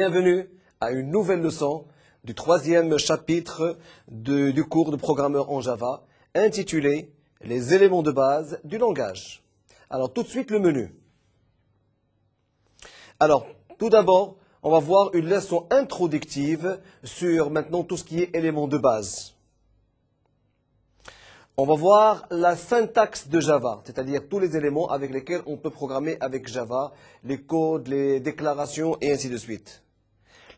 bienvenue à une nouvelle leçon du troisième chapitre du cours de programmeur en Java, intitulé « Les éléments de base du langage ». Alors tout de suite le menu. Alors tout d'abord, on va voir une leçon introductive sur maintenant tout ce qui est éléments de base. On va voir la syntaxe de Java, c'est-à-dire tous les éléments avec lesquels on peut programmer avec Java, les codes, les déclarations et ainsi de suite.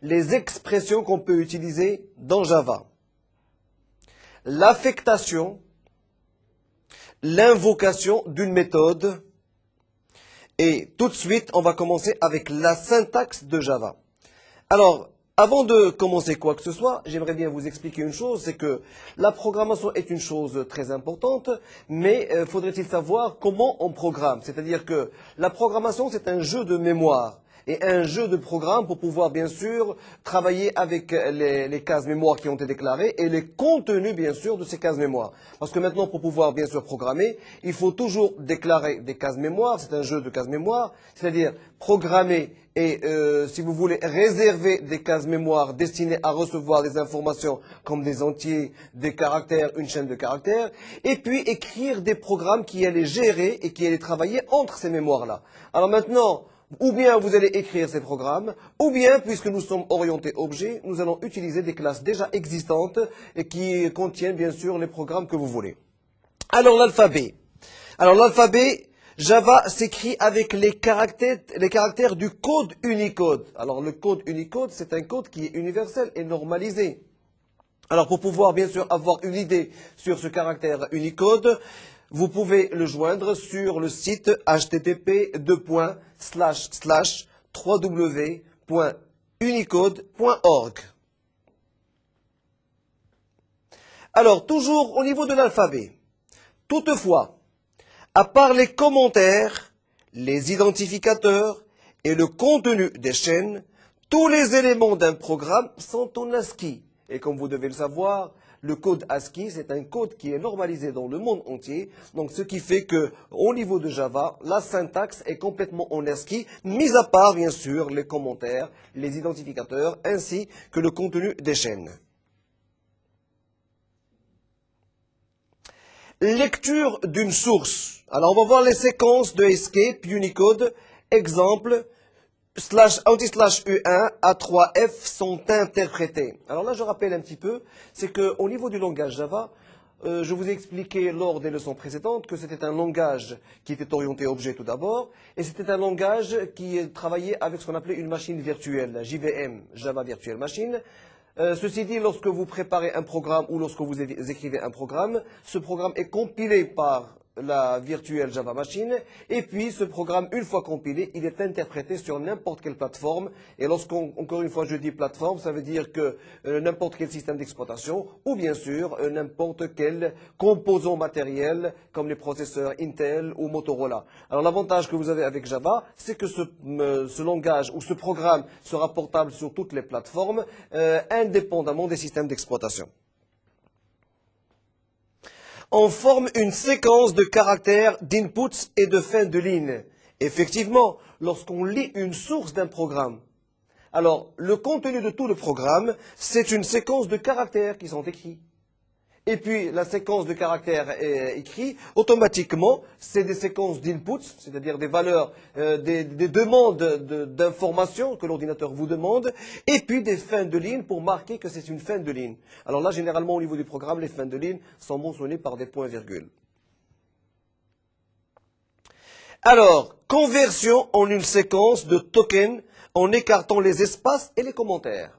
Les expressions qu'on peut utiliser dans Java. L'affectation, l'invocation d'une méthode. Et tout de suite, on va commencer avec la syntaxe de Java. Alors, avant de commencer quoi que ce soit, j'aimerais bien vous expliquer une chose, c'est que la programmation est une chose très importante, mais faudrait-il savoir comment on programme. C'est-à-dire que la programmation, c'est un jeu de mémoire et un jeu de programme pour pouvoir bien sûr travailler avec les cases mémoire qui ont été déclarées et les contenus bien sûr de ces cases mémoire. Parce que maintenant, pour pouvoir bien sûr programmer, il faut toujours déclarer des cases mémoire, c'est un jeu de cases mémoire, c'est-à-dire programmer et, si vous voulez, réserver des cases mémoire destinées à recevoir des informations comme des entiers, des caractères, une chaîne de caractères, et puis écrire des programmes qui allaient gérer et qui allaient travailler entre ces mémoires-là. Alors maintenant, ou bien vous allez écrire ces programmes, ou bien, puisque nous sommes orientés objets, nous allons utiliser des classes déjà existantes et qui contiennent bien sûr les programmes que vous voulez. Alors l'alphabet. Java s'écrit avec les caractères du code Unicode. Alors le code Unicode, c'est un code qui est universel et normalisé. Alors pour pouvoir bien sûr avoir une idée sur ce caractère Unicode, vous pouvez le joindre sur le site http://www.unicode.org. Alors toujours au niveau de l'alphabet. Toutefois, à part les commentaires, les identificateurs et le contenu des chaînes, tous les éléments d'un programme sont en ASCII. Et comme vous devez le savoir, le code ASCII, c'est un code qui est normalisé dans le monde entier. Donc ce qui fait qu'au niveau de Java, la syntaxe est complètement en ASCII, mis à part bien sûr les commentaires, les identificateurs, ainsi que le contenu des chaînes. Lecture d'une source. Alors, on va voir les séquences de Escape, Unicode, exemple, //U1, A3F sont interprétées. Alors là, je rappelle un petit peu, c'est qu'au niveau du langage Java, je vous ai expliqué lors des leçons précédentes que c'était un langage qui était orienté objet tout d'abord, et c'était un langage qui travaillait avec ce qu'on appelait une machine virtuelle, JVM, Java Virtual Machine. Ceci dit, lorsque vous préparez un programme ou lorsque vous écrivez un programme, ce programme est compilé par la virtuelle Java Machine, et puis ce programme, une fois compilé, il est interprété sur n'importe quelle plateforme, et encore une fois je dis plateforme, ça veut dire que n'importe quel système d'exploitation, ou bien sûr n'importe quel composant matériel, comme les processeurs Intel ou Motorola. Alors l'avantage que vous avez avec Java, c'est que ce langage ou ce programme sera portable sur toutes les plateformes, indépendamment des systèmes d'exploitation. On forme une séquence de caractères, d'inputs et de fin de ligne. Effectivement, lorsqu'on lit une source d'un programme, alors le contenu de tout le programme, c'est une séquence de caractères qui sont écrits. Et puis la séquence de caractères écrits, automatiquement, c'est des séquences d'inputs, c'est-à-dire des valeurs, des demandes d'informations que l'ordinateur vous demande, et puis des fins de ligne pour marquer que c'est une fin de ligne. Alors là, généralement, au niveau du programme, les fins de ligne sont mentionnées par des points-virgules. Alors, conversion en une séquence de tokens en écartant les espaces et les commentaires.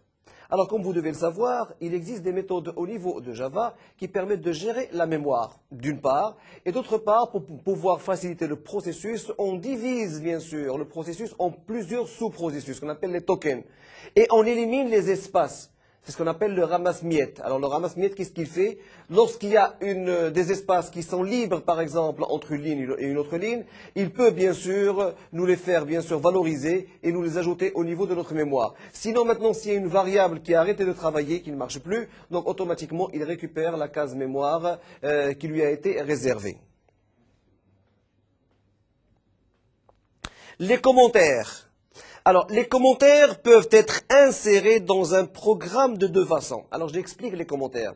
Alors, comme vous devez le savoir, il existe des méthodes au niveau de Java qui permettent de gérer la mémoire, d'une part, et d'autre part, pour pouvoir faciliter le processus, on divise bien sûr le processus en plusieurs sous-processus, qu'on appelle les tokens, et on élimine les espaces. C'est ce qu'on appelle le ramasse-miettes. Alors le ramasse-miettes, qu'est-ce qu'il fait? Lorsqu'il y a des espaces qui sont libres, par exemple, entre une ligne et une autre ligne, il peut bien sûr nous les faire bien sûr valoriser et nous les ajouter au niveau de notre mémoire. Sinon maintenant, s'il y a une variable qui a arrêté de travailler, qui ne marche plus, donc automatiquement il récupère la case mémoire qui lui a été réservée. Les commentaires. Alors, les commentaires peuvent être insérés dans un programme de deux façons. Alors, j'explique les commentaires.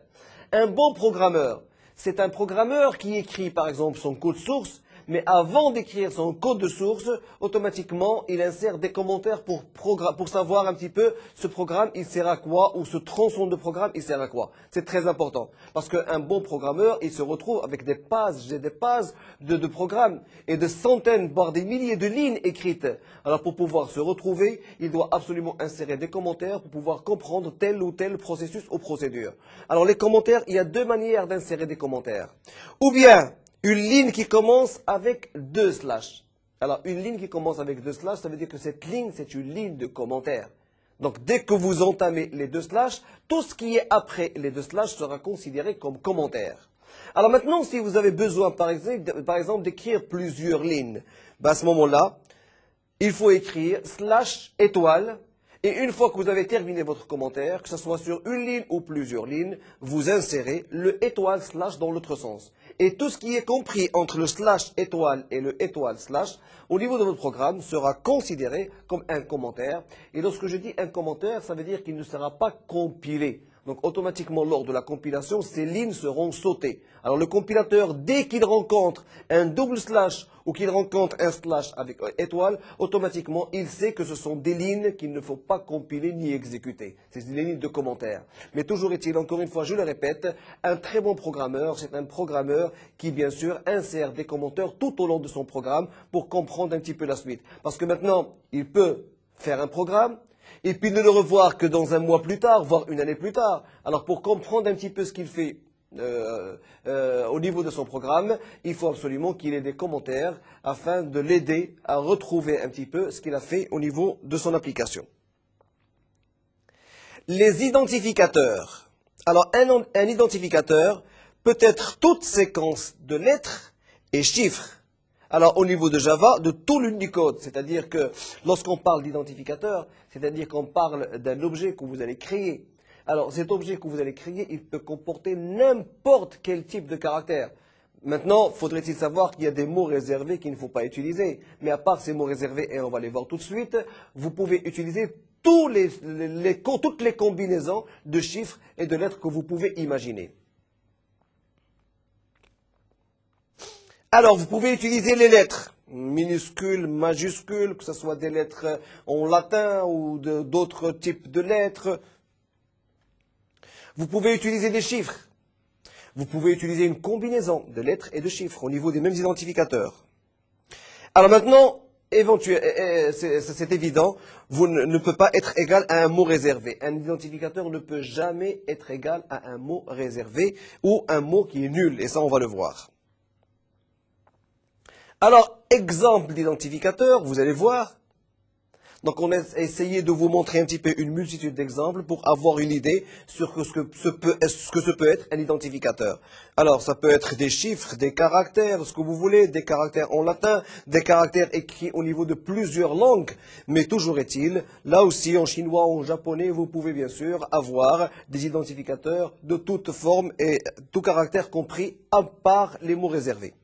Un bon programmeur, c'est un programmeur qui écrit, par exemple, son code source, mais avant d'écrire son code de source, automatiquement, il insère des commentaires pour savoir un petit peu ce programme, il sert à quoi, ou ce tronçon de programme, il sert à quoi. C'est très important. Parce qu'un bon programmeur, il se retrouve avec des pages et des pages de programmes et de centaines, voire des milliers de lignes écrites. Alors, pour pouvoir se retrouver, il doit absolument insérer des commentaires pour pouvoir comprendre tel ou tel processus ou procédure. Alors, les commentaires, il y a deux manières d'insérer des commentaires. Ou bien, une ligne qui commence avec deux slash. Alors, une ligne qui commence avec deux slash, ça veut dire que cette ligne, c'est une ligne de commentaire. Donc, dès que vous entamez les deux slash, tout ce qui est après les deux slash sera considéré comme commentaire. Alors maintenant, si vous avez besoin, par exemple d'écrire plusieurs lignes, à ce moment-là, il faut écrire slash étoile. Et une fois que vous avez terminé votre commentaire, que ce soit sur une ligne ou plusieurs lignes, vous insérez le étoile slash dans l'autre sens. Et tout ce qui est compris entre le slash étoile et le étoile slash, au niveau de votre programme, sera considéré comme un commentaire. Et lorsque je dis un commentaire, ça veut dire qu'il ne sera pas compilé. Donc automatiquement, lors de la compilation, ces lignes seront sautées. Alors le compilateur, dès qu'il rencontre un double slash ou qu'il rencontre un slash avec étoile, automatiquement, il sait que ce sont des lignes qu'il ne faut pas compiler ni exécuter. C'est des lignes de commentaires. Mais toujours est-il, encore une fois, je le répète, un très bon programmeur, c'est un programmeur qui, bien sûr, insère des commentaires tout au long de son programme pour comprendre un petit peu la suite. Parce que maintenant, il peut faire un programme, et puis ne le revoir que dans un mois plus tard, voire une année plus tard. Alors pour comprendre un petit peu ce qu'il fait au niveau de son programme, il faut absolument qu'il ait des commentaires afin de l'aider à retrouver un petit peu ce qu'il a fait au niveau de son application. Les identificateurs. Alors un identificateur peut être toute séquence de lettres et chiffres. Alors, au niveau de Java, de tout l'Unicode, c'est-à-dire que lorsqu'on parle d'identificateur, c'est-à-dire qu'on parle d'un objet que vous allez créer. Alors, cet objet que vous allez créer, il peut comporter n'importe quel type de caractère. Maintenant, faudrait-il savoir qu'il y a des mots réservés qu'il ne faut pas utiliser. Mais à part ces mots réservés, et on va les voir tout de suite, vous pouvez utiliser toutes les combinaisons de chiffres et de lettres que vous pouvez imaginer. Alors, vous pouvez utiliser les lettres, minuscules, majuscules, que ce soit des lettres en latin ou d'autres types de lettres. Vous pouvez utiliser des chiffres. Vous pouvez utiliser une combinaison de lettres et de chiffres au niveau des mêmes identificateurs. Alors maintenant, c'est évident, vous ne peut pas être égal à un mot réservé. Un identificateur ne peut jamais être égal à un mot réservé ou un mot qui est nul, et ça on va le voir. Alors, exemple d'identificateur, vous allez voir. Donc, on a essayé de vous montrer un petit peu une multitude d'exemples pour avoir une idée sur ce que ce peut être un identificateur. Alors, ça peut être des chiffres, des caractères, ce que vous voulez, des caractères en latin, des caractères écrits au niveau de plusieurs langues. Mais toujours est-il, là aussi, en chinois, en japonais, vous pouvez bien sûr avoir des identificateurs de toutes formes et tout caractère compris, à part les mots réservés.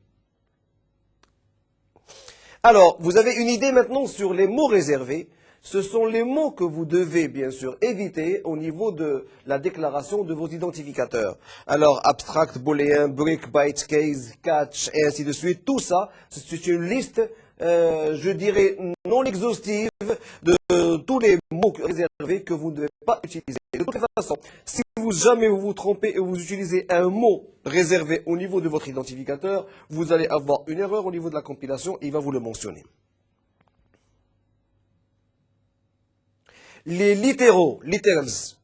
Alors, vous avez une idée maintenant sur les mots réservés. Ce sont les mots que vous devez, bien sûr, éviter au niveau de la déclaration de vos identificateurs. Alors, abstract, booléen, break, byte, case, catch, et ainsi de suite. Tout ça, c'est une liste, je dirais, non exhaustive de tous les mots réservés que vous ne devez pas utiliser. De toute façon, si jamais vous vous trompez et vous utilisez un mot réservé au niveau de votre identificateur, vous allez avoir une erreur au niveau de la compilation et il va vous le mentionner. Les littéraux, literals.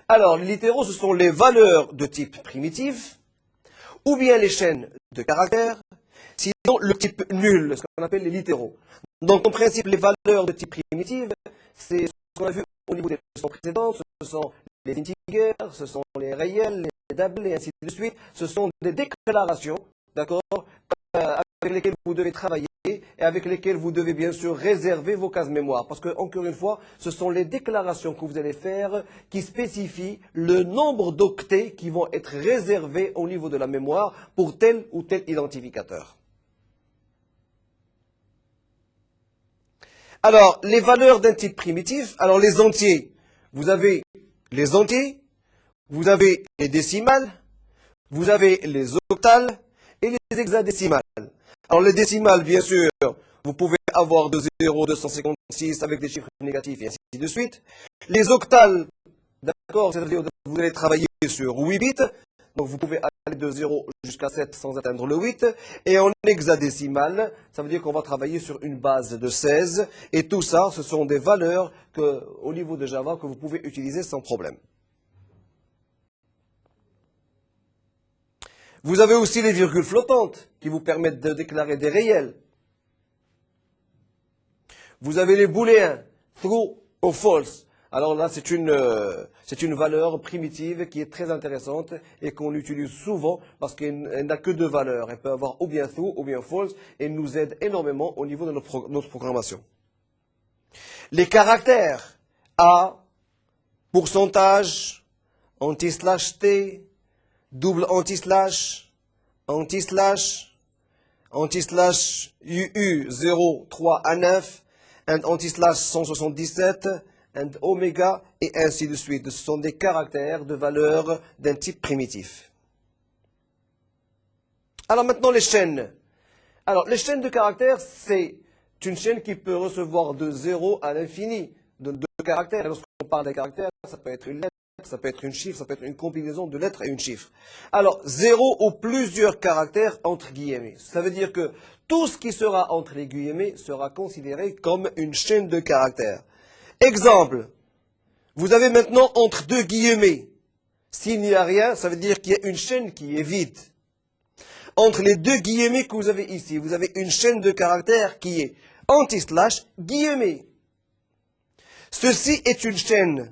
Alors, les littéraux, ce sont les valeurs de type primitif, ou bien les chaînes de caractères, sinon le type nul, ce qu'on appelle les littéraux. Donc, en principe, les valeurs de type primitif, c'est ce qu'on a vu au niveau des leçons précédentes, ce sont les integers, ce sont les réels, les doubles, et ainsi de suite. Ce sont des déclarations, d'accord, avec lesquelles vous devez travailler et avec lesquelles vous devez bien sûr réserver vos cases mémoire. Parce que, encore une fois, ce sont les déclarations que vous allez faire qui spécifient le nombre d'octets qui vont être réservés au niveau de la mémoire pour tel ou tel identificateur. Alors, les valeurs d'un type primitif, alors les entiers, vous avez les entiers, vous avez les décimales, vous avez les octales et les hexadécimales. Alors les décimales, bien sûr, vous pouvez avoir de 0, 256 avec des chiffres négatifs et ainsi de suite. Les octales, d'accord, c'est-à-dire que vous allez travailler sur 8 bits, donc vous pouvez aller de 0 jusqu'à 7 sans atteindre le 8. Et en hexadécimal, ça veut dire qu'on va travailler sur une base de 16. Et tout ça, ce sont des valeurs au niveau de Java que vous pouvez utiliser sans problème. Vous avez aussi les virgules flottantes qui vous permettent de déclarer des réels. Vous avez les booléens, true ou false. Alors là, c'est une valeur primitive qui est très intéressante et qu'on utilise souvent parce qu'elle n'a que deux valeurs. Elle peut avoir ou bien true ou bien false et elle nous aide énormément au niveau de notre programmation. Les caractères A, pourcentage, anti-slash-T, double anti-slash, anti-slash, anti-slash UU 0, 3 à 9, and anti-slash 177, and oméga, et ainsi de suite. Ce sont des caractères de valeur d'un type primitif. Alors maintenant les chaînes. Alors les chaînes de caractères, c'est une chaîne qui peut recevoir de 0 à l'infini de caractères. Et lorsqu'on parle des caractères, ça peut être une lettre, ça peut être un chiffre, ça peut être une combinaison de lettres et un chiffre. Alors 0 ou plusieurs caractères entre guillemets. Ça veut dire que tout ce qui sera entre les guillemets sera considéré comme une chaîne de caractères. Exemple, vous avez maintenant entre deux guillemets. S'il n'y a rien, ça veut dire qu'il y a une chaîne qui est vide. Entre les deux guillemets que vous avez ici, vous avez une chaîne de caractères qui est anti-slash guillemets. Ceci est une chaîne.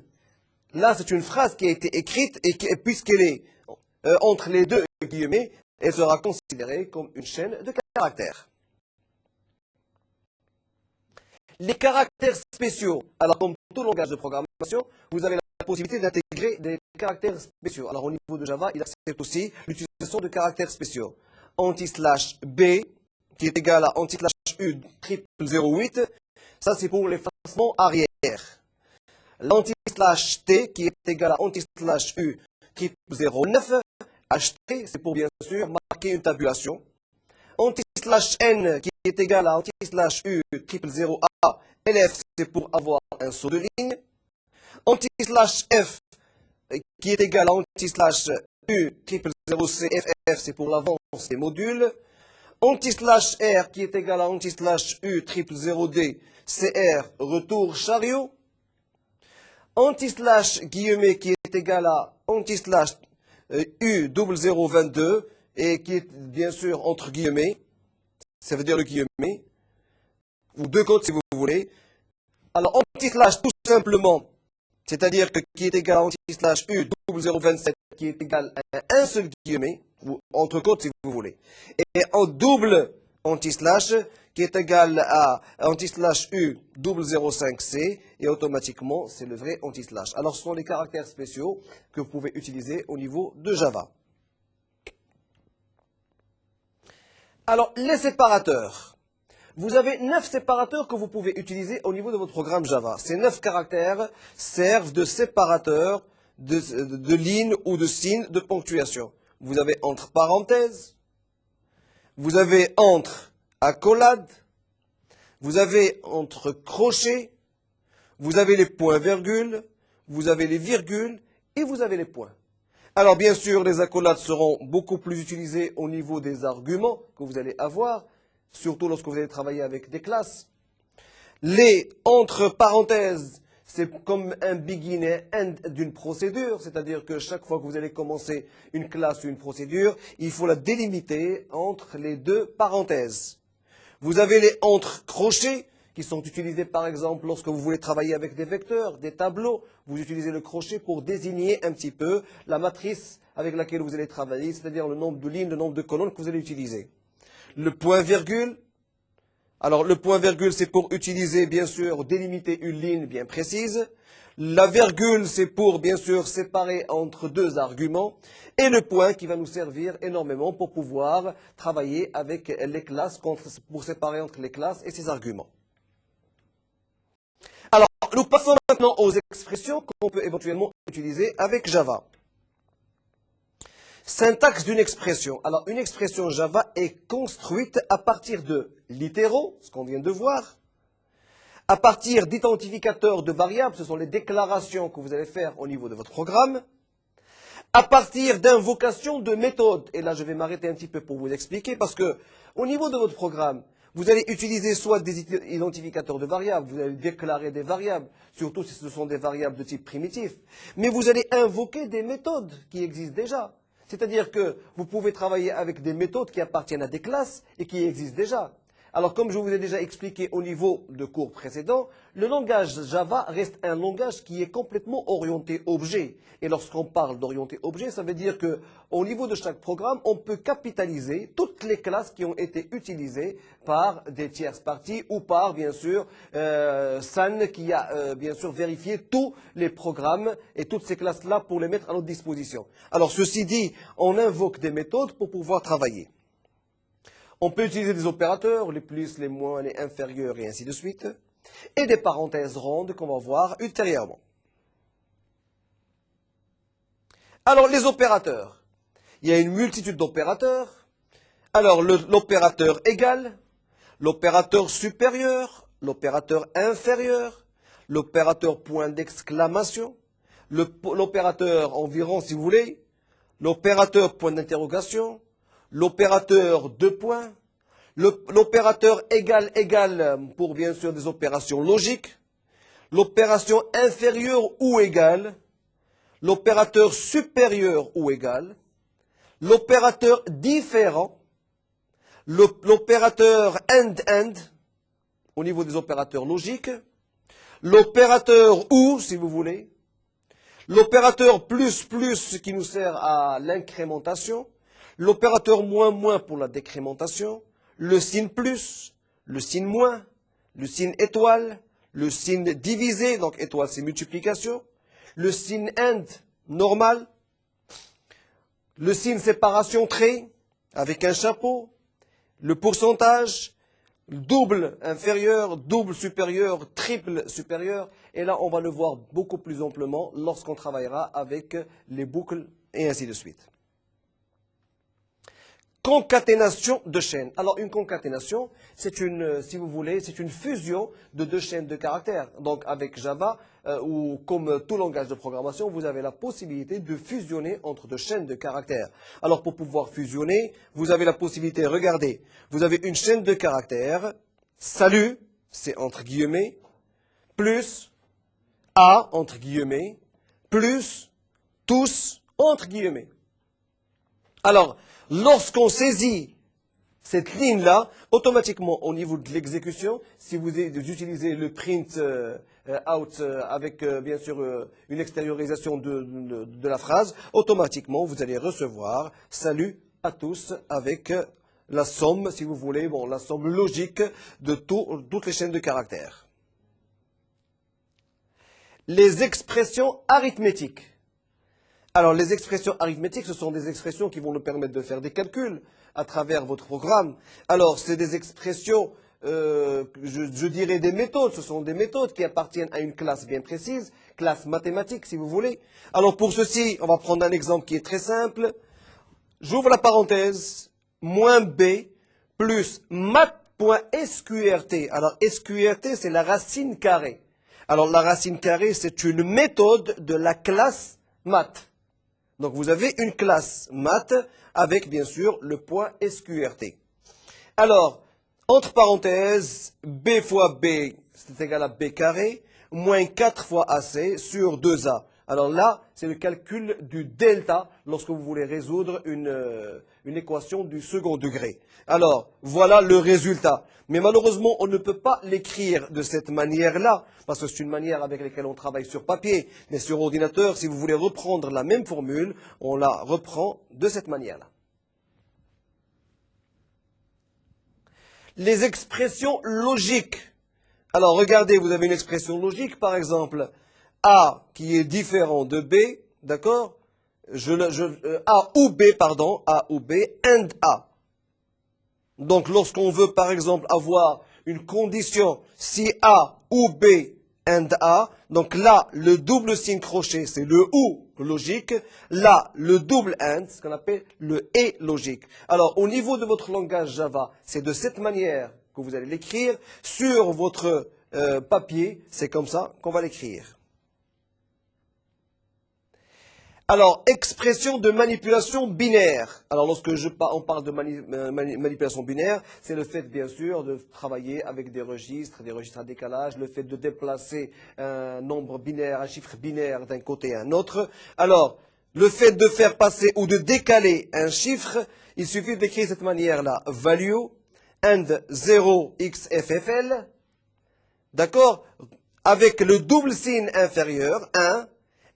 Là, c'est une phrase qui a été écrite et puisqu'elle est entre les deux guillemets, elle sera considérée comme une chaîne de caractères. Les caractères spéciaux. Alors, comme tout langage de programmation, vous avez la possibilité d'intégrer des caractères spéciaux. Alors, au niveau de Java, il accepte aussi l'utilisation de caractères spéciaux. Anti-slash B, qui est égal à anti-slash U 0008, ça c'est pour l'effacement arrière. L'anti-slash T, qui est égal à anti-slash U 0009, HT, c'est pour bien sûr marquer une tabulation. Anti-slash N, qui est égal à anti-slash U 000A, LF, c'est pour avoir un saut de ligne. Anti-slash F, qui est égal à anti-slash U 000C, FF, c'est pour l'avance des modules. Anti-slash R, qui est égal à anti-slash U 000D, CR, retour chariot. Anti-slash guillemets, qui est égal à anti-slash U 0022, et qui est bien sûr entre guillemets, ça veut dire le guillemet, ou deux côtes si vous voulez. Alors anti-slash tout simplement, c'est-à-dire que qui est égal à anti-slash U 0027, qui est égal à un seul guillemet, ou entre côtes si vous voulez. Et en double anti-slash, qui est égal à anti-slash U 005C, et automatiquement c'est le vrai anti-slash. Alors ce sont les caractères spéciaux que vous pouvez utiliser au niveau de Java. Alors, les séparateurs. Vous avez 9 séparateurs que vous pouvez utiliser au niveau de votre programme Java. Ces 9 caractères servent de séparateurs de lignes ou de signes de ponctuation. Vous avez entre parenthèses, vous avez entre accolades, vous avez entre crochets, vous avez les points-virgules, vous avez les virgules et vous avez les points. Alors bien sûr, les accolades seront beaucoup plus utilisées au niveau des arguments que vous allez avoir, surtout lorsque vous allez travailler avec des classes. Les entre parenthèses, c'est comme un beginner end d'une procédure, c'est-à-dire que chaque fois que vous allez commencer une classe ou une procédure, il faut la délimiter entre les deux parenthèses. Vous avez les entre crochets, qui sont utilisés par exemple lorsque vous voulez travailler avec des vecteurs, des tableaux. Vous utilisez le crochet pour désigner un petit peu la matrice avec laquelle vous allez travailler, c'est-à-dire le nombre de lignes, le nombre de colonnes que vous allez utiliser. Le point-virgule. Alors le point-virgule, c'est pour utiliser, bien sûr, délimiter une ligne bien précise. La virgule, c'est pour, bien sûr, séparer entre deux arguments. Et le point qui va nous servir énormément pour pouvoir travailler avec les classes, pour séparer entre les classes et ces arguments. Alors, nous passons maintenant aux expressions qu'on peut éventuellement utiliser avec Java. Syntaxe d'une expression. Alors, une expression Java est construite à partir de littéraux, ce qu'on vient de voir, à partir d'identificateurs de variables, ce sont les déclarations que vous allez faire au niveau de votre programme, à partir d'invocations de méthodes. Et là, je vais m'arrêter un petit peu pour vous expliquer, parce que au niveau de votre programme, vous allez utiliser soit des identificateurs de variables, vous allez déclarer des variables, surtout si ce sont des variables de type primitif, mais vous allez invoquer des méthodes qui existent déjà. C'est-à-dire que vous pouvez travailler avec des méthodes qui appartiennent à des classes et qui existent déjà. Alors, comme je vous ai déjà expliqué au niveau de cours précédent, le langage Java reste un langage qui est complètement orienté objet. Et lorsqu'on parle d'orienté objet, ça veut dire qu'au niveau de chaque programme, on peut capitaliser toutes les classes qui ont été utilisées par des tierces parties ou par, bien sûr, Sun qui a, bien sûr, vérifié tous les programmes et toutes ces classes-là pour les mettre à notre disposition. Alors, ceci dit, on invoque des méthodes pour pouvoir travailler. On peut utiliser des opérateurs, les plus, les moins, les inférieurs et ainsi de suite, et des parenthèses rondes qu'on va voir ultérieurement. Alors, les opérateurs. Il y a une multitude d'opérateurs. Alors, l'opérateur égal, l'opérateur supérieur, l'opérateur inférieur, l'opérateur point d'exclamation, l'opérateur environ, si vous voulez, l'opérateur point d'interrogation, l'opérateur deux points, l'opérateur égal pour bien sûr des opérations logiques, l'opération inférieure ou égale, l'opérateur supérieur ou égal, l'opérateur différent, l'opérateur end au niveau des opérateurs logiques, l'opérateur ou si vous voulez, l'opérateur plus qui nous sert à l'incrémentation, l'opérateur moins pour la décrémentation, le signe plus, le signe moins, le signe étoile, le signe divisé, donc étoile c'est multiplication, le signe and normal, le signe séparation trait avec un chapeau, le pourcentage, double inférieur, double supérieur, triple supérieur, et là on va le voir beaucoup plus amplement lorsqu'on travaillera avec les boucles et ainsi de suite. Concaténation de chaînes. Alors, une concaténation, c'est une, si vous voulez, c'est une fusion de deux chaînes de caractères. Donc, avec Java, ou comme tout langage de programmation, vous avez la possibilité de fusionner entre deux chaînes de caractères. Alors, pour pouvoir fusionner, vous avez la possibilité, regardez, vous avez une chaîne de caractères, salut, c'est entre guillemets, plus, A, entre guillemets, plus, tous, entre guillemets. Alors, lorsqu'on saisit cette ligne-là, automatiquement, au niveau de l'exécution, si vous utilisez le print out avec, bien sûr, une extériorisation de la phrase, automatiquement, vous allez recevoir « Salut à tous » avec la somme, si vous voulez, bon, la somme logique de toutes les chaînes de caractères. Les expressions arithmétiques. Alors, les expressions arithmétiques, ce sont des expressions qui vont nous permettre de faire des calculs à travers votre programme. Alors, c'est des expressions, je dirais des méthodes. Ce sont des méthodes qui appartiennent à une classe bien précise, classe mathématique, si vous voulez. Alors, pour ceci, on va prendre un exemple qui est très simple. J'ouvre la parenthèse, moins b plus math.sqrt. Alors, sqrt, c'est la racine carrée. Alors, la racine carrée, c'est une méthode de la classe math. Donc, vous avez une classe math avec, bien sûr, le point SQRT. Alors, entre parenthèses, B fois B, c'est égal à B carré, moins 4 fois AC sur 2A. Alors là, c'est le calcul du delta lorsque vous voulez résoudre une équation du second degré. Alors, voilà le résultat. Mais malheureusement, on ne peut pas l'écrire de cette manière-là, parce que c'est une manière avec laquelle on travaille sur papier. Mais sur ordinateur, si vous voulez reprendre la même formule, on la reprend de cette manière-là. Les expressions logiques. Alors, regardez, vous avez une expression logique, par exemple, A qui est différent de B, d'accord? A ou B, pardon, A ou B, and A. Donc, lorsqu'on veut, par exemple, avoir une condition, si A ou B and A. Donc là, le double signe crochet, c'est le OU logique. Là, le double AND, ce qu'on appelle le ET logique. Alors, au niveau de votre langage Java, c'est de cette manière que vous allez l'écrire. Sur votre papier, c'est comme ça qu'on va l'écrire. Alors, expression de manipulation binaire. Alors, lorsque on parle de manipulation binaire, c'est le fait, bien sûr, de travailler avec des registres à décalage, le fait de déplacer un nombre binaire, un chiffre binaire d'un côté à un autre. Alors, le fait de faire passer ou de décaler un chiffre, il suffit d'écrire de cette manière-là. Value and 0xFFL, d'accord, avec le double signe inférieur, 1,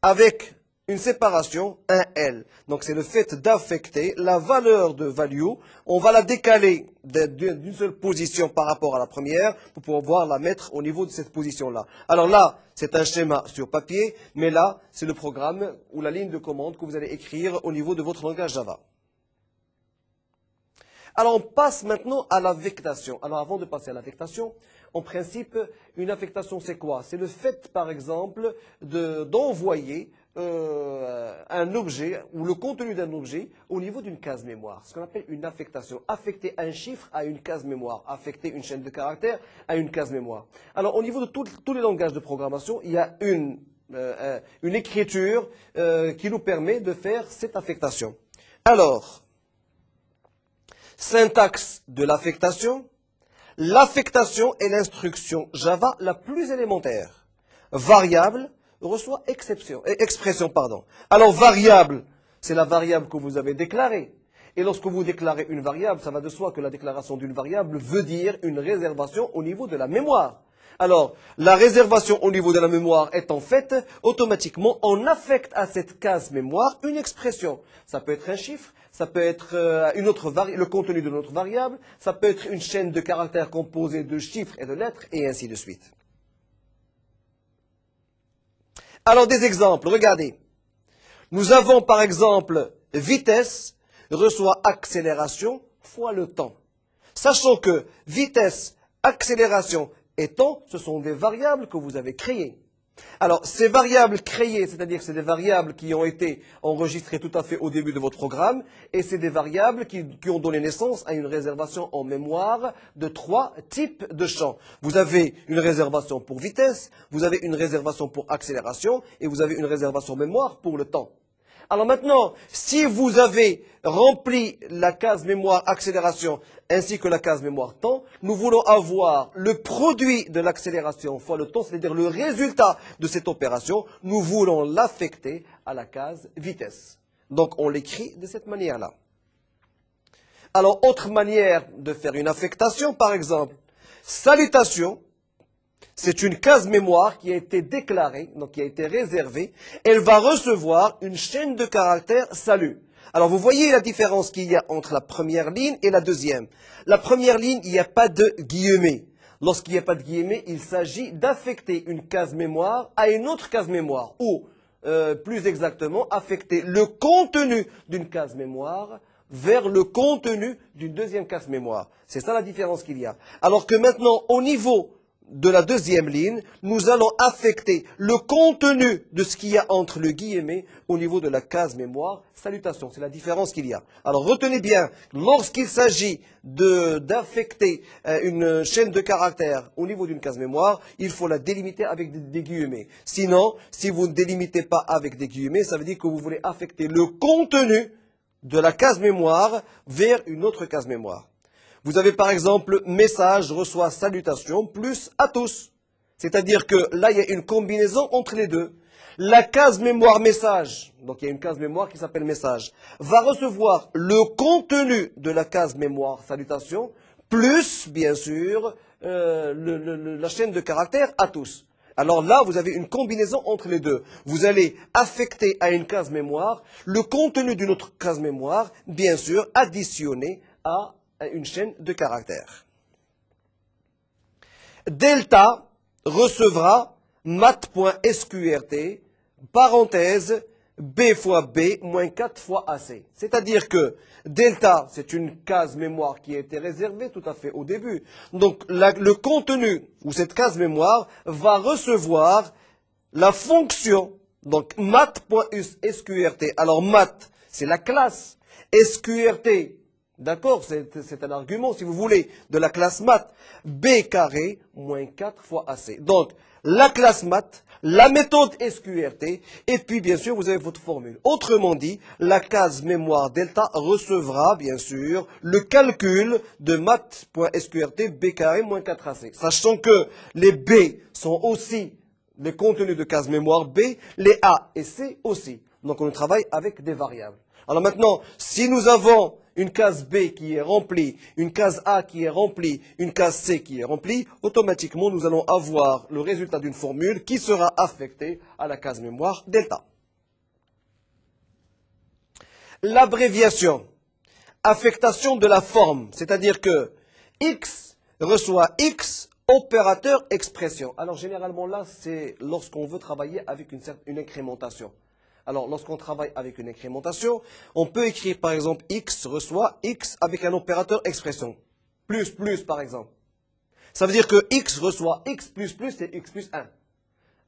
avec une séparation, un L. Donc c'est le fait d'affecter la valeur de value. On va la décaler d'une seule position par rapport à la première pour pouvoir la mettre au niveau de cette position-là. Alors là, c'est un schéma sur papier, mais là, c'est le programme ou la ligne de commande que vous allez écrire au niveau de votre langage Java. Alors on passe maintenant à l'affectation. Alors avant de passer à l'affectation, en principe, une affectation c'est quoi? C'est le fait, par exemple, d'envoyer un objet ou le contenu d'un objet au niveau d'une case mémoire. Ce qu'on appelle une affectation. Affecter un chiffre à une case mémoire. Affecter une chaîne de caractères à une case mémoire. Alors au niveau de tous les langages de programmation, il y a une écriture qui nous permet de faire cette affectation. Alors, syntaxe de l'affectation. L'affectation est l'instruction Java la plus élémentaire. Variable reçoit expression. Alors, variable, c'est la variable que vous avez déclarée. Et lorsque vous déclarez une variable, ça va de soi que la déclaration d'une variable veut dire une réservation au niveau de la mémoire. Alors, la réservation au niveau de la mémoire étant faite, automatiquement, on affecte à cette case mémoire une expression. Ça peut être un chiffre, ça peut être le contenu de notre variable, ça peut être une chaîne de caractères composée de chiffres et de lettres, et ainsi de suite. Alors, des exemples, regardez. Nous avons par exemple vitesse reçoit accélération fois le temps. Sachant que vitesse, accélération et temps, ce sont des variables que vous avez créées. Alors, ces variables créées, c'est-à-dire que c'est des variables qui ont été enregistrées tout à fait au début de votre programme, et c'est des variables qui ont donné naissance à une réservation en mémoire de 3 types de champs. Vous avez une réservation pour vitesse, vous avez une réservation pour accélération, et vous avez une réservation mémoire pour le temps. Alors maintenant, si vous avez rempli la case mémoire accélération ainsi que la case mémoire temps, nous voulons avoir le produit de l'accélération fois le temps, c'est-à-dire le résultat de cette opération, nous voulons l'affecter à la case vitesse. Donc on l'écrit de cette manière-là. Alors, autre manière de faire une affectation, par exemple, salutation. C'est une case mémoire qui a été déclarée, donc qui a été réservée. Elle va recevoir une chaîne de caractères salut. Alors vous voyez la différence qu'il y a entre la première ligne et la deuxième. La première ligne, il n'y a pas de guillemets. Lorsqu'il n'y a pas de guillemets, il s'agit d'affecter une case mémoire à une autre case mémoire. Ou, plus exactement, affecter le contenu d'une case mémoire vers le contenu d'une deuxième case mémoire. C'est ça la différence qu'il y a. Alors que maintenant, au niveau de la deuxième ligne, nous allons affecter le contenu de ce qu'il y a entre le guillemet au niveau de la case mémoire. Salutation, c'est la différence qu'il y a. Alors retenez bien, lorsqu'il s'agit d'affecter une chaîne de caractères au niveau d'une case mémoire, il faut la délimiter avec des guillemets. Sinon, si vous ne délimitez pas avec des guillemets, ça veut dire que vous voulez affecter le contenu de la case mémoire vers une autre case mémoire. Vous avez par exemple message reçoit salutation plus à tous. C'est-à-dire que là, il y a une combinaison entre les deux. La case mémoire message, donc il y a une case mémoire qui s'appelle message, va recevoir le contenu de la case mémoire salutation plus, bien sûr, la chaîne de caractères à tous. Alors là, vous avez une combinaison entre les deux. Vous allez affecter à une case mémoire le contenu d'une autre case mémoire, bien sûr, additionné à une chaîne de caractères. Delta recevra mat.sqrt, parenthèse, B fois B moins 4 fois AC. C'est-à-dire que delta, c'est une case mémoire qui a été réservée tout à fait au début. Donc le contenu ou cette case mémoire va recevoir la fonction, donc math.sqrt. Alors math, c'est la classe. SQRT, d'accord, c'est un argument, si vous voulez, de la classe math. B carré moins 4 fois AC. Donc, la classe math, la méthode SQRT, et puis, bien sûr, vous avez votre formule. Autrement dit, la case mémoire delta recevra, bien sûr, le calcul de math.sqrt B carré moins 4AC. Sachant que les B sont aussi les contenus de case mémoire B, les A et C aussi. Donc, on travaille avec des variables. Alors maintenant, si nous avons une case B qui est remplie, une case A qui est remplie, une case C qui est remplie, automatiquement, nous allons avoir le résultat d'une formule qui sera affectée à la case mémoire delta. L'abréviation, affectation de la forme, c'est-à-dire que X reçoit X, opérateur expression. Alors généralement là, c'est lorsqu'on veut travailler avec une incrémentation. Alors, lorsqu'on travaille avec une incrémentation, on peut écrire, par exemple, x reçoit x avec un opérateur expression. Plus, par exemple. Ça veut dire que x reçoit x plus, c'est x plus 1.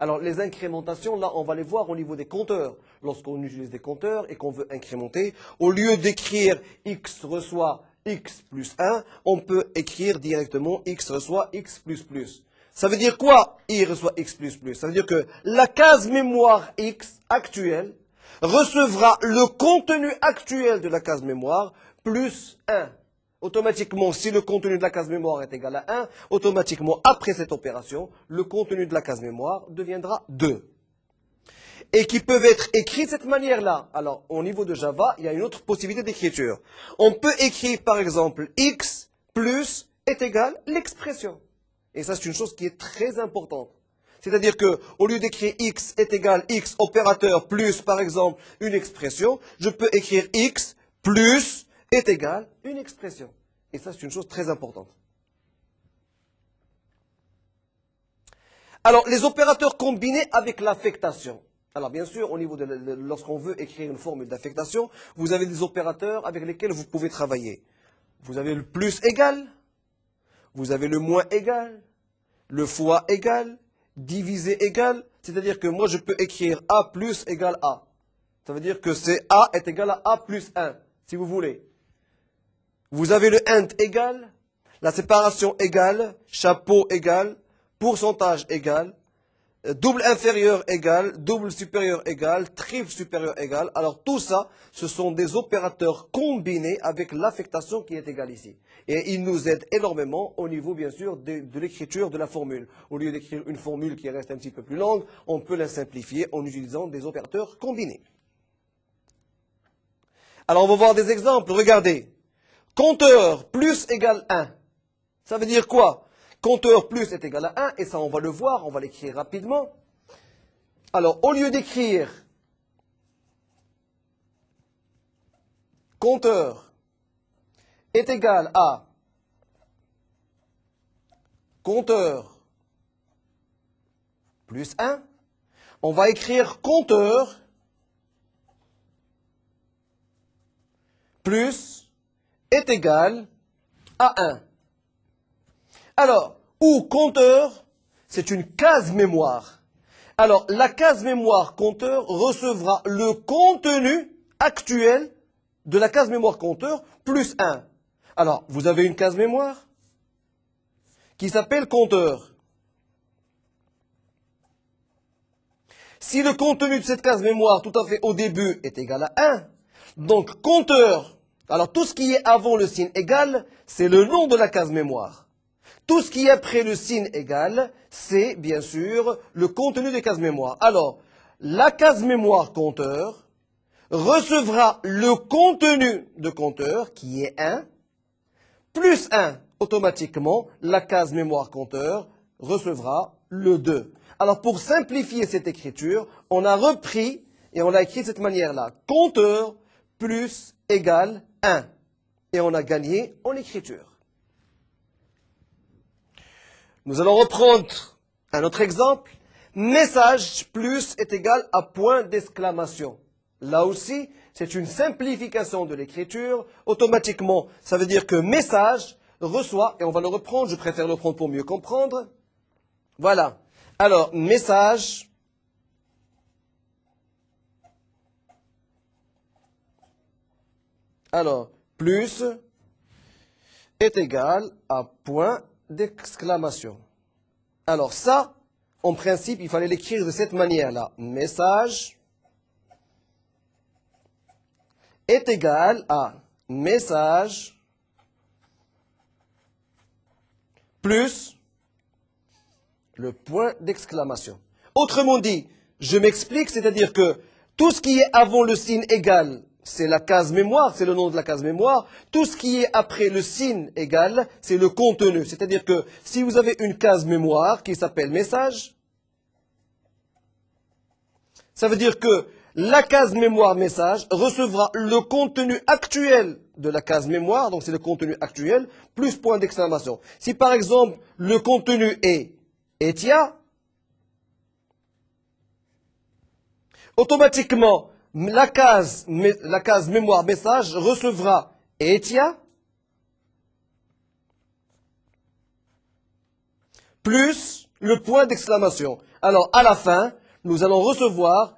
Alors, les incrémentations, là, on va les voir au niveau des compteurs. Lorsqu'on utilise des compteurs et qu'on veut incrémenter, au lieu d'écrire x reçoit x plus 1, on peut écrire directement x reçoit x plus. Ça veut dire quoi, I reçoit x plus? Ça veut dire que la case mémoire x actuelle recevra le contenu actuel de la case mémoire plus 1. Automatiquement, si le contenu de la case mémoire est égal à 1, automatiquement, après cette opération, le contenu de la case mémoire deviendra 2. Et qui peuvent être écrits de cette manière-là. Alors, au niveau de Java, il y a une autre possibilité d'écriture. On peut écrire, par exemple, x plus est égal l'expression. Et ça, c'est une chose qui est très importante. C'est-à-dire que, au lieu d'écrire x est égal x opérateur plus, par exemple, une expression, je peux écrire x plus est égal une expression. Et ça, c'est une chose très importante. Alors, les opérateurs combinés avec l'affectation. Alors, bien sûr, au niveau lorsqu'on veut écrire une formule d'affectation, vous avez des opérateurs avec lesquels vous pouvez travailler. Vous avez le plus égal, vous avez le moins égal, le fois égal, divisé égal. C'est-à-dire que moi, je peux écrire A plus égale A. Ça veut dire que c'est A est égal à A plus 1, si vous voulez. Vous avez le int égal, la séparation égale, chapeau égal, pourcentage égal, double inférieur égal, double supérieur égal, triple supérieur égal. Alors tout ça, ce sont des opérateurs combinés avec l'affectation qui est égale ici. Et ils nous aident énormément au niveau, bien sûr, de l'écriture de la formule. Au lieu d'écrire une formule qui reste un petit peu plus longue, on peut la simplifier en utilisant des opérateurs combinés. Alors on va voir des exemples. Regardez. Compteur plus égale 1. Ça veut dire quoi? Compteur plus est égal à 1, et ça on va le voir, on va l'écrire rapidement. Alors, au lieu d'écrire compteur est égal à compteur plus 1, on va écrire compteur plus est égal à 1. Alors, ou compteur, c'est une case mémoire. Alors, la case mémoire compteur recevra le contenu actuel de la case mémoire compteur plus 1. Alors, vous avez une case mémoire qui s'appelle compteur. Si le contenu de cette case mémoire tout à fait au début est égal à 1, donc compteur, alors tout ce qui est avant le signe égal, c'est le nom de la case mémoire. Tout ce qui est après le signe égal, c'est bien sûr le contenu des cases mémoire. Alors, la case mémoire compteur recevra le contenu de compteur, qui est 1, plus 1. Automatiquement, la case mémoire compteur recevra le 2. Alors, pour simplifier cette écriture, on a repris et on l'a écrit de cette manière-là. Compteur plus égale 1. Et on a gagné en écriture. Nous allons reprendre un autre exemple. Message plus est égal à point d'exclamation. Là aussi, c'est une simplification de l'écriture. Automatiquement, ça veut dire que message reçoit, et on va le reprendre, je préfère le prendre pour mieux comprendre. Voilà. Alors, message plus est égal à point d'exclamation. Alors ça, en principe, il fallait l'écrire de cette manière-là. Message est égal à message plus le point d'exclamation. Autrement dit, je m'explique, c'est-à-dire que tout ce qui est avant le signe égal, c'est la case mémoire, c'est le nom de la case mémoire. Tout ce qui est après le signe égal, c'est le contenu. C'est-à-dire que si vous avez une case mémoire qui s'appelle message, ça veut dire que la case mémoire message recevra le contenu actuel de la case mémoire, donc c'est le contenu actuel, plus point d'exclamation. Si par exemple le contenu est Etia, automatiquement la case mémoire message recevra Etia plus le point d'exclamation. Alors à la fin, nous allons recevoir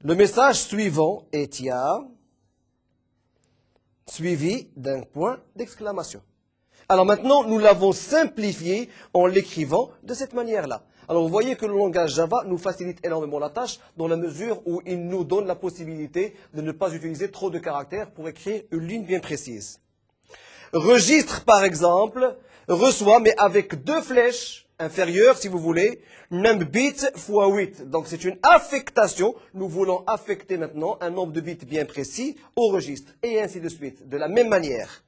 le message suivant, Etia, suivi d'un point d'exclamation. Alors maintenant, nous l'avons simplifié en l'écrivant de cette manière-là. Alors vous voyez que le langage Java nous facilite énormément la tâche dans la mesure où il nous donne la possibilité de ne pas utiliser trop de caractères pour écrire une ligne bien précise. Registre, par exemple, reçoit, mais avec deux flèches inférieures, si vous voulez, num bit fois 8. Donc c'est une affectation. Nous voulons affecter maintenant un nombre de bits bien précis au registre, et ainsi de suite, de la même manière.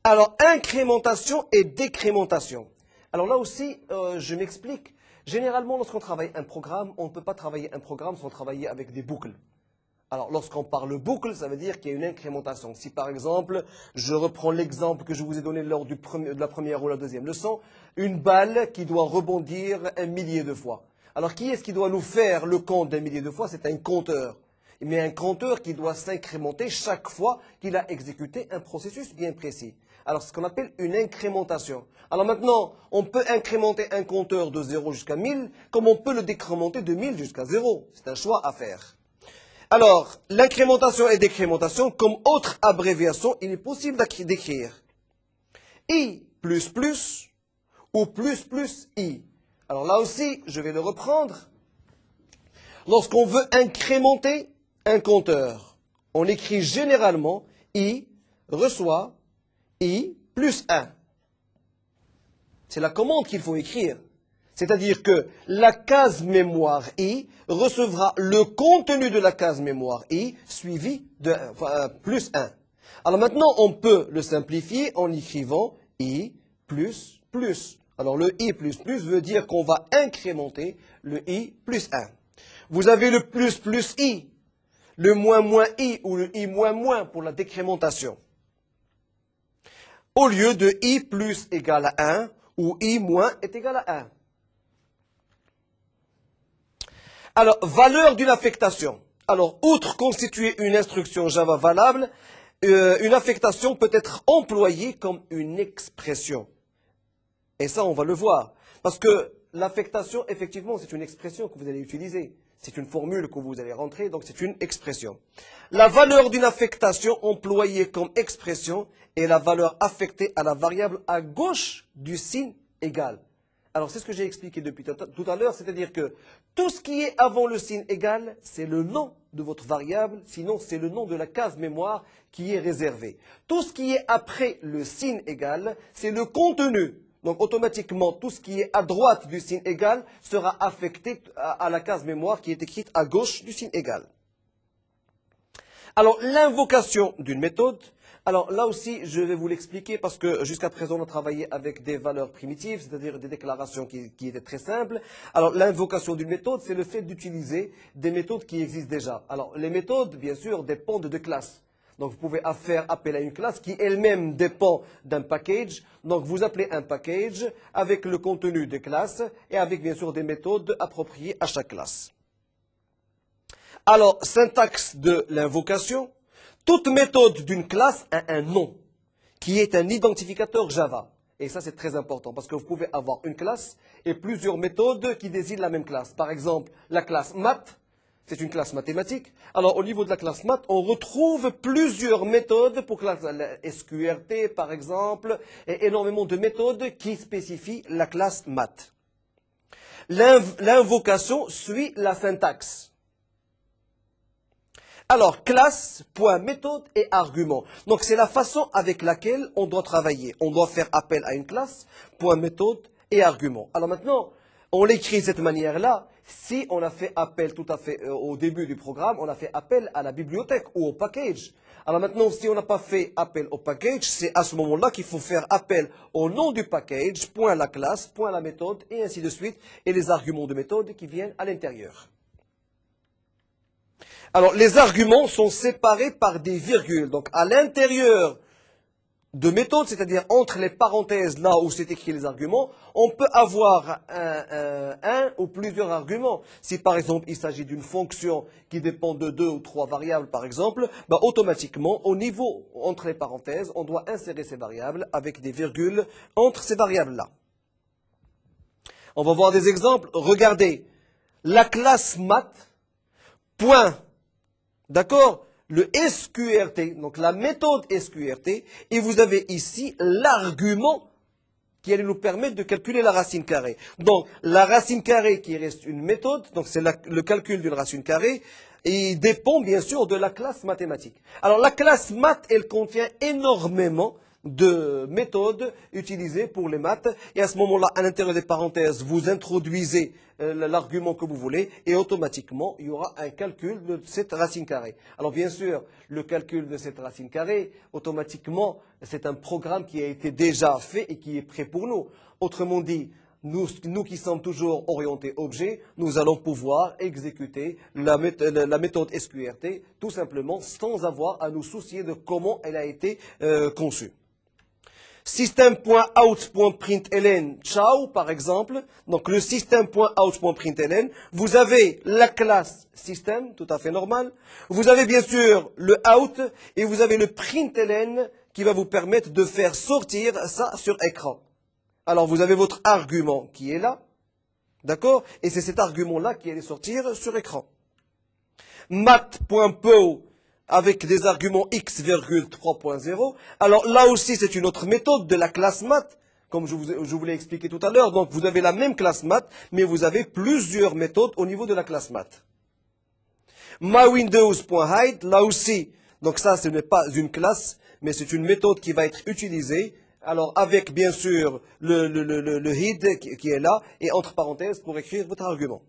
Alors, incrémentation et décrémentation. Alors là aussi, je m'explique. Généralement, lorsqu'on travaille un programme, on ne peut pas travailler un programme sans travailler avec des boucles. Alors, lorsqu'on parle boucle, ça veut dire qu'il y a une incrémentation. Si, par exemple, je reprends l'exemple que je vous ai donné lors de la première ou la deuxième leçon, une balle qui doit rebondir 1 millier de fois. Alors, qui est-ce qui doit nous faire le compte d'1 millier de fois? C'est un compteur. Mais un compteur qui doit s'incrémenter chaque fois qu'il a exécuté un processus bien précis. Alors, c'est ce qu'on appelle une incrémentation. Alors maintenant, on peut incrémenter un compteur de 0 jusqu'à 1000, comme on peut le décrémenter de 1000 jusqu'à 0. C'est un choix à faire. Alors, l'incrémentation et décrémentation, comme autre abréviation, il est possible d'écrire I plus plus ou plus plus I. Alors là aussi, je vais le reprendre. Lorsqu'on veut incrémenter un compteur, on écrit généralement I reçoit I plus 1. C'est la commande qu'il faut écrire. C'est-à-dire que la case mémoire I recevra le contenu de la case mémoire I suivi de plus 1. Alors maintenant, on peut le simplifier en écrivant I plus plus. Alors le I plus plus veut dire qu'on va incrémenter le I plus 1. Vous avez le plus plus I, le moins moins I ou le I moins moins pour la décrémentation. Au lieu de I plus égale à 1 ou I moins est égal à 1. Alors, valeur d'une affectation. Alors, outre constituer une instruction Java valable, une affectation peut être employée comme une expression. Et ça, on va le voir. Parce que l'affectation, effectivement, c'est une expression que vous allez utiliser. C'est une formule que vous allez rentrer, donc c'est une expression. La valeur d'une affectation employée comme expression est la valeur affectée à la variable à gauche du signe égal. Alors, c'est ce que j'ai expliqué depuis tout à l'heure, c'est-à-dire que tout ce qui est avant le signe égal, c'est le nom de votre variable, sinon c'est le nom de la case mémoire qui est réservée. Tout ce qui est après le signe égal, c'est le contenu. Donc, automatiquement, tout ce qui est à droite du signe égal sera affecté à la case mémoire qui est écrite à gauche du signe égal. Alors, l'invocation d'une méthode. Alors là aussi, je vais vous l'expliquer parce que jusqu'à présent, on a travaillé avec des valeurs primitives, c'est-à-dire des déclarations qui étaient très simples. Alors l'invocation d'une méthode, c'est le fait d'utiliser des méthodes qui existent déjà. Alors les méthodes, bien sûr, dépendent de classes. Donc vous pouvez faire appel à une classe qui elle-même dépend d'un package. Donc vous appelez un package avec le contenu des classes et avec bien sûr des méthodes appropriées à chaque classe. Alors, syntaxe de l'invocation. Toute méthode d'une classe a un nom, qui est un identificateur Java. Et ça, c'est très important, parce que vous pouvez avoir une classe et plusieurs méthodes qui désignent la même classe. Par exemple, la classe math, c'est une classe mathématique. Alors, au niveau de la classe math, on retrouve plusieurs méthodes pour la SQRT, par exemple, et énormément de méthodes qui spécifient la classe math. L'invocation suit la syntaxe. Alors, classe, point, méthode et argument. Donc, c'est la façon avec laquelle on doit travailler. On doit faire appel à une classe, point, méthode et argument. Alors maintenant, on l'écrit de cette manière-là. Si on a fait appel tout à fait au début du programme, on a fait appel à la bibliothèque ou au package. Alors maintenant, si on n'a pas fait appel au package, c'est à ce moment-là qu'il faut faire appel au nom du package, point la classe, point la méthode, et ainsi de suite, et les arguments de méthode qui viennent à l'intérieur. Alors, les arguments sont séparés par des virgules. Donc, à l'intérieur de méthode, c'est-à-dire entre les parenthèses, là où c'est écrit les arguments, on peut avoir un ou plusieurs arguments. Si, par exemple, il s'agit d'une fonction qui dépend de 2 ou 3 variables, par exemple, bah, automatiquement, au niveau entre les parenthèses, on doit insérer ces variables avec des virgules entre ces variables-là. On va voir des exemples. Regardez, la classe math, point. D'accord? Le SQRT, donc la méthode SQRT, et vous avez ici l'argument qui allait nous permettre de calculer la racine carrée. Donc, la racine carrée qui reste une méthode, donc c'est le calcul d'une racine carrée, et dépend bien sûr de la classe mathématique. Alors, la classe math, elle contient énormément de méthodes utilisées pour les maths. Et à ce moment-là, à l'intérieur des parenthèses, vous introduisez l'argument que vous voulez et automatiquement, il y aura un calcul de cette racine carrée. Alors bien sûr, le calcul de cette racine carrée, automatiquement, c'est un programme qui a été déjà fait et qui est prêt pour nous. Autrement dit, nous qui sommes toujours orientés objet, nous allons pouvoir exécuter la méthode SQRT tout simplement sans avoir à nous soucier de comment elle a été conçue. System.out.println, ciao, par exemple. Donc, le system.out.println, vous avez la classe system, tout à fait normal. Vous avez bien sûr le out et vous avez le println qui va vous permettre de faire sortir ça sur écran. Alors, vous avez votre argument qui est là, d'accord? Et c'est cet argument-là qui allait sortir sur écran. Math.po avec des arguments x, 3.0. Alors là aussi, c'est une autre méthode de la classe math, comme je vous l'ai expliqué tout à l'heure. Donc vous avez la même classe math, mais vous avez plusieurs méthodes au niveau de la classe math. MyWindows.hide, là aussi, donc ça, ce n'est pas une classe, mais c'est une méthode qui va être utilisée. Alors avec bien sûr le hid qui est là, et entre parenthèses pour écrire votre argument.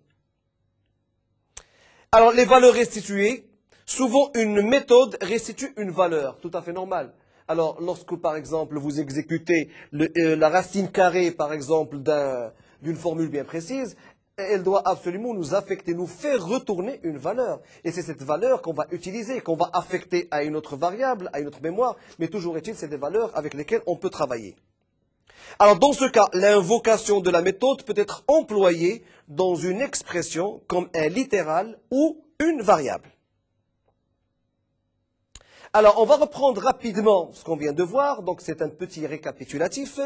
Alors les valeurs restituées. Souvent, une méthode restitue une valeur, tout à fait normale. Alors, lorsque, par exemple, vous exécutez la racine carrée, par exemple, d'une formule bien précise, elle doit absolument nous affecter, nous faire retourner une valeur. Et c'est cette valeur qu'on va utiliser, qu'on va affecter à une autre variable, à une autre mémoire, mais toujours est-il, c'est des valeurs avec lesquelles on peut travailler. Alors, dans ce cas, l'invocation de la méthode peut être employée dans une expression comme un littéral ou une variable. Alors, on va reprendre rapidement ce qu'on vient de voir. Donc, c'est un petit récapitulatif.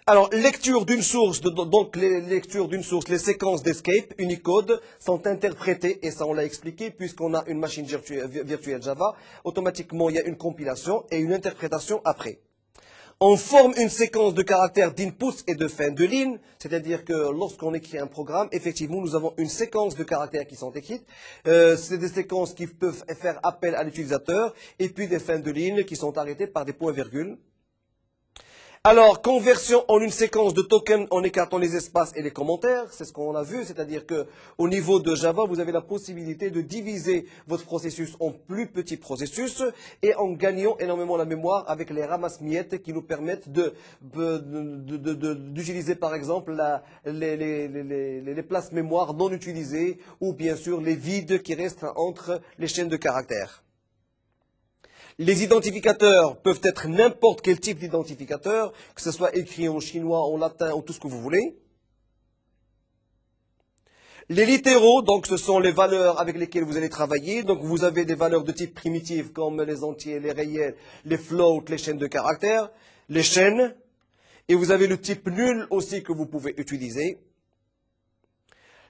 Alors, lecture d'une source, donc les lectures d'une source, les séquences d'escape, Unicode, sont interprétées, et ça on l'a expliqué, puisqu'on a une machine virtuelle Java, automatiquement il y a une compilation et une interprétation après. On forme une séquence de caractères d'input et de fin de ligne, c'est-à-dire que lorsqu'on écrit un programme, effectivement, nous avons une séquence de caractères qui sont écrites. C'est des séquences qui peuvent faire appel à l'utilisateur, et puis des fins de ligne qui sont arrêtées par des points-virgules. Alors, conversion en une séquence de tokens en écartant les espaces et les commentaires, c'est ce qu'on a vu, c'est-à-dire qu'au niveau de Java, vous avez la possibilité de diviser votre processus en plus petits processus et en gagnant énormément la mémoire avec les ramasse-miettes qui nous permettent d'utiliser par exemple les places mémoire non utilisées ou bien sûr les vides qui restent entre les chaînes de caractères. Les identificateurs peuvent être n'importe quel type d'identificateur, que ce soit écrit en chinois, en latin ou tout ce que vous voulez. Les littéraux, donc ce sont les valeurs avec lesquelles vous allez travailler. Donc vous avez des valeurs de type primitif comme les entiers, les réels, les floats, les chaînes de caractères, les chaînes. Et vous avez le type nul aussi que vous pouvez utiliser.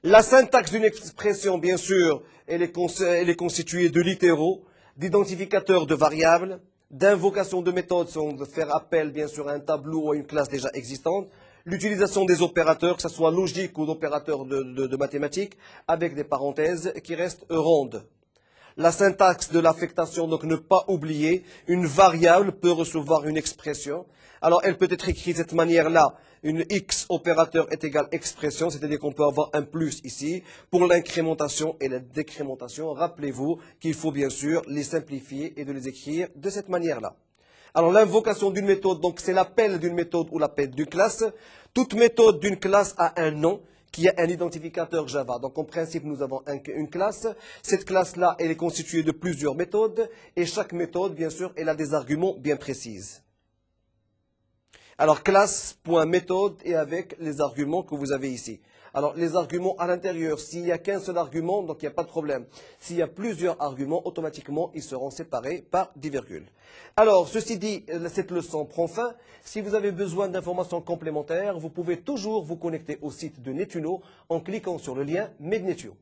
La syntaxe d'une expression, bien sûr, elle est constituée de littéraux, d'identificateurs de variables, d'invocations de méthodes sans faire appel, bien sûr, à un tableau ou à une classe déjà existante, l'utilisation des opérateurs, que ce soit logique ou d'opérateurs de mathématiques, avec des parenthèses qui restent rondes. La syntaxe de l'affectation, donc ne pas oublier, une variable peut recevoir une expression. Alors elle peut être écrite de cette manière-là, une x opérateur est égal expression, c'est-à-dire qu'on peut avoir un plus ici. Pour l'incrémentation et la décrémentation, rappelez-vous qu'il faut bien sûr les simplifier et de les écrire de cette manière-là. Alors l'invocation d'une méthode, donc c'est l'appel d'une méthode ou l'appel d'une classe. Toute méthode d'une classe a un nom qui a un identificateur Java. Donc en principe, nous avons une classe. Cette classe-là, elle est constituée de plusieurs méthodes et chaque méthode, bien sûr, elle a des arguments bien précis. Alors classe.méthode et avec les arguments que vous avez ici. Alors les arguments à l'intérieur, s'il n'y a qu'un seul argument, donc il n'y a pas de problème. S'il y a plusieurs arguments, automatiquement, ils seront séparés par des virgules. Alors, ceci dit, cette leçon prend fin. Si vous avez besoin d'informations complémentaires, vous pouvez toujours vous connecter au site de Netuno en cliquant sur le lien Mednetio.